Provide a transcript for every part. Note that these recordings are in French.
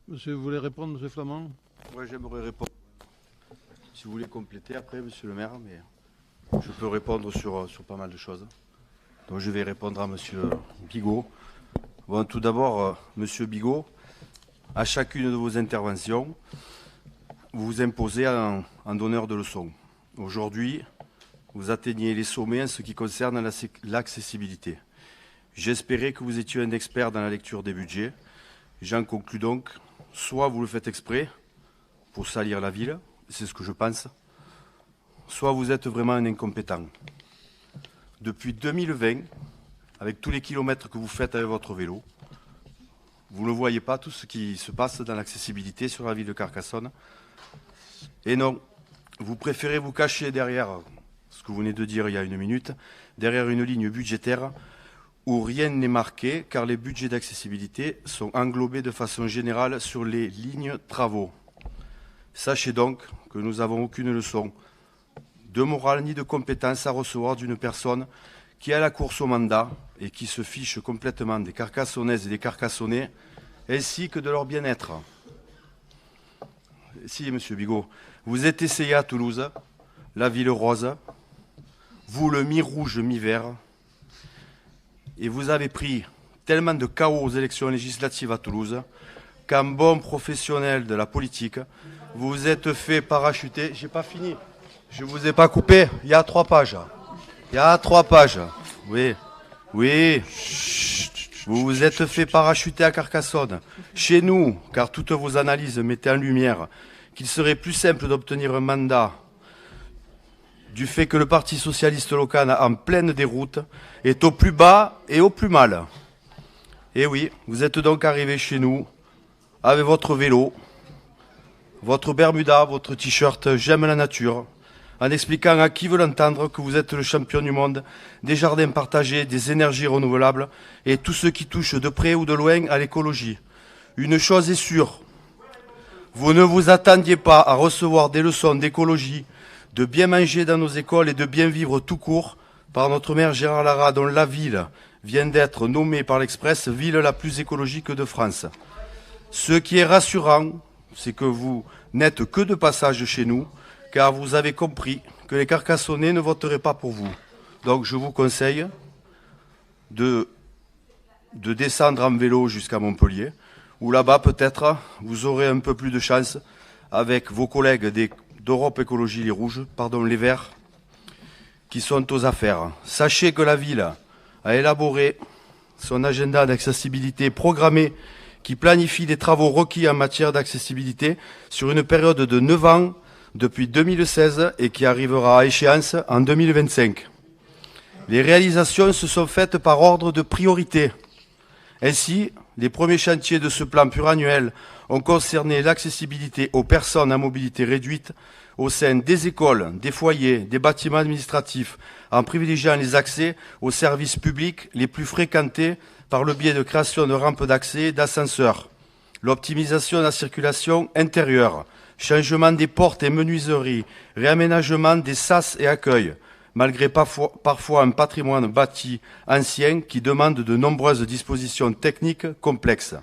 Monsieur, vous voulez répondre, monsieur Flamand? Ouais, j'aimerais répondre. Si vous voulez compléter après, monsieur le maire, mais je peux répondre sur pas mal de choses. Donc je vais répondre à monsieur Bigot. Bon, tout d'abord, monsieur Bigot, à chacune de vos interventions, vous vous imposez en donneur de leçons. Aujourd'hui, vous atteignez les sommets en ce qui concerne l'accessibilité. J'espérais que vous étiez un expert dans la lecture des budgets. J'en conclus donc, soit vous le faites exprès pour salir la ville, c'est ce que je pense, soit vous êtes vraiment un incompétent. Depuis 2020, avec tous les kilomètres que vous faites avec votre vélo, vous ne voyez pas tout ce qui se passe dans l'accessibilité sur la ville de Carcassonne. Et non, vous préférez vous cacher derrière ce que vous venez de dire il y a une minute, derrière une ligne budgétaire où rien n'est marqué, car les budgets d'accessibilité sont englobés de façon générale sur les lignes travaux. Sachez donc que nous n'avons aucune leçon de morale ni de compétence à recevoir d'une personne qui a la course au mandat et qui se fiche complètement des Carcassonnaises et des Carcassonnais, ainsi que de leur bien-être. Si, monsieur Bigot, vous êtes essayé à Toulouse, la ville rose, vous le mi-rouge, mi-vert, et vous avez pris tellement de chaos aux élections législatives à Toulouse qu'un bon professionnel de la politique, vous vous êtes fait parachuter. J'ai pas fini. Je vous ai pas coupé. Il y a 3 pages. Il y a 3 pages. Oui. Oui. Vous vous êtes fait parachuter à Carcassonne. Chez nous, car toutes vos analyses mettaient en lumière qu'il serait plus simple d'obtenir un mandat du fait que le Parti socialiste local en pleine déroute est au plus bas et au plus mal. Et oui, vous êtes donc arrivé chez nous avec votre vélo, votre Bermuda, votre t-shirt « J'aime la nature », en expliquant à qui veut l'entendre que vous êtes le champion du monde des jardins partagés, des énergies renouvelables et tout ce qui touche de près ou de loin à l'écologie. Une chose est sûre, vous ne vous attendiez pas à recevoir des leçons d'écologie, de bien manger dans nos écoles et de bien vivre tout court par notre maire Gérard Lara, dont la ville vient d'être nommée par l'Express ville la plus écologique de France. Ce qui est rassurant, c'est que vous n'êtes que de passage chez nous, car vous avez compris que les Carcassonnais ne voteraient pas pour vous. Donc je vous conseille de descendre en vélo jusqu'à Montpellier, où là-bas peut-être vous aurez un peu plus de chance avec vos collègues d'Europe Écologie les Verts, qui sont aux affaires. Sachez que la ville a élaboré son agenda d'accessibilité programmé qui planifie des travaux requis en matière d'accessibilité sur une période de 9 ans depuis 2016 et qui arrivera à échéance en 2025. Les réalisations se sont faites par ordre de priorité. Ainsi, les premiers chantiers de ce plan pluriannuel ont concerné l'accessibilité aux personnes à mobilité réduite au sein des écoles, des foyers, des bâtiments administratifs, en privilégiant les accès aux services publics les plus fréquentés par le biais de création de rampes d'accès et d'ascenseurs, l'optimisation de la circulation intérieure, changement des portes et menuiseries, réaménagement des sas et accueils, malgré parfois un patrimoine bâti ancien qui demande de nombreuses dispositions techniques complexes.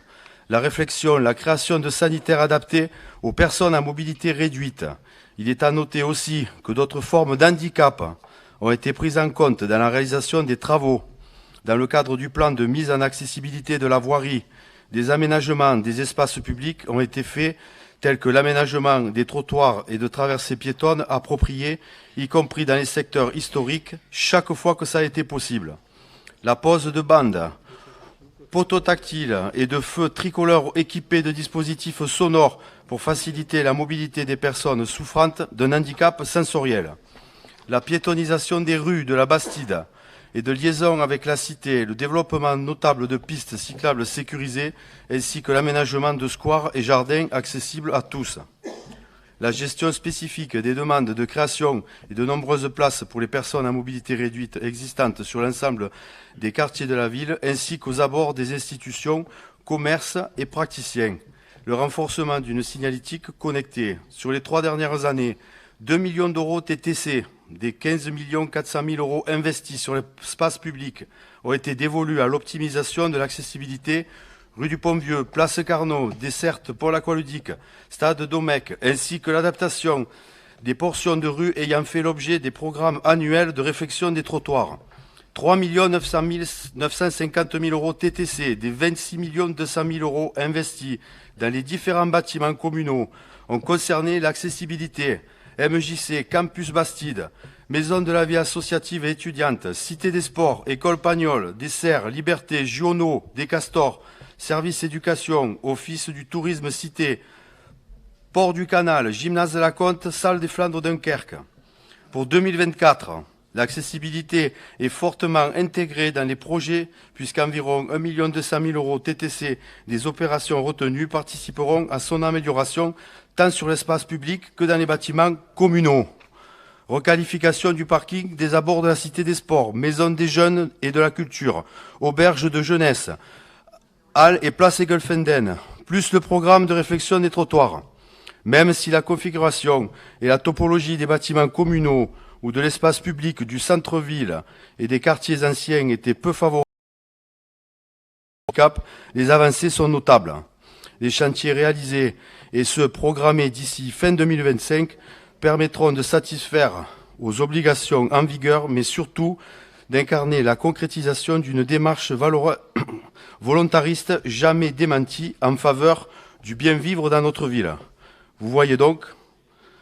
La réflexion, la création de sanitaires adaptés aux personnes à mobilité réduite. Il est à noter aussi que d'autres formes d'handicap ont été prises en compte dans la réalisation des travaux. Dans le cadre du plan de mise en accessibilité de la voirie, des aménagements des espaces publics ont été faits tels que l'aménagement des trottoirs et de traversées piétonnes appropriées, y compris dans les secteurs historiques, chaque fois que ça a été possible. La pose de bandes, poteaux tactiles et de feux tricolores équipés de dispositifs sonores pour faciliter la mobilité des personnes souffrantes d'un handicap sensoriel. La piétonisation des rues de la Bastide et de liaison avec la cité, le développement notable de pistes cyclables sécurisées, ainsi que l'aménagement de squares et jardins accessibles à tous. La gestion spécifique des demandes de création et de nombreuses places pour les personnes à mobilité réduite existantes sur l'ensemble des quartiers de la ville, ainsi qu'aux abords des institutions, commerces et praticiens. Le renforcement d'une signalétique connectée. Sur les 3 dernières années, 2 millions d'euros TTC, des 15 400 000 euros investis sur l'espace public ont été dévolus à l'optimisation de l'accessibilité rue du Pont-Vieux, place Carnot, desserte Pôle aqualudique, stade Domecq, ainsi que l'adaptation des portions de rue ayant fait l'objet des programmes annuels de réfection des trottoirs. 3 950 000 euros TTC, des 26 200 000 euros investis dans les différents bâtiments communaux ont concerné l'accessibilité, MJC, Campus Bastide, Maison de la vie associative et étudiante, Cité des sports, École Pagnol, Dessert, Liberté, Giono, des Castors, Service éducation, Office du tourisme Cité, Port du Canal, Gymnase de la Comte, Salle des Flandres Dunkerque. Pour 2024, l'accessibilité est fortement intégrée dans les projets puisqu'environ 1 200 000 euros TTC des opérations retenues participeront à son amélioration tant sur l'espace public que dans les bâtiments communaux. Requalification du parking des abords de la Cité des Sports, Maison des Jeunes et de la Culture, Auberge de Jeunesse, Halles et Place Egelfenden, plus le programme de réflexion des trottoirs. Même si la configuration et la topologie des bâtiments communaux ou de l'espace public du centre-ville et des quartiers anciens étaient peu favorables, les avancées sont notables. Les chantiers réalisés et ceux programmés d'ici fin 2025 permettront de satisfaire aux obligations en vigueur, mais surtout d'incarner la concrétisation d'une démarche volontariste jamais démentie en faveur du bien vivre dans notre ville. Vous voyez donc,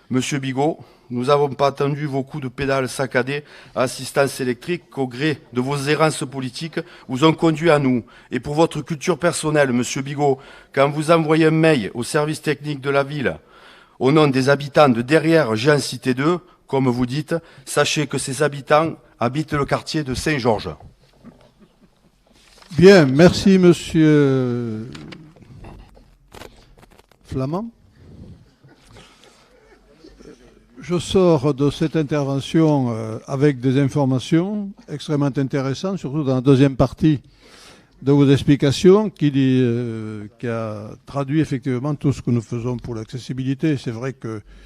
Monsieur Bigot, nous n'avons pas attendu vos coups de pédale saccadés à assistance électrique qu'au gré de vos errances politiques vous ont conduit à nous. Et pour votre culture personnelle, Monsieur Bigot, quand vous envoyez un mail au service technique de la ville, au nom des habitants de derrière Jean Cité 2, comme vous dites, sachez que ces habitants habitent le quartier de Saint-Georges. Bien, merci Monsieur Flamand. Je sors de cette intervention avec des informations extrêmement intéressantes, surtout dans la deuxième partie de vos explications, qui a traduit effectivement tout ce que nous faisons pour l'accessibilité. C'est vrai que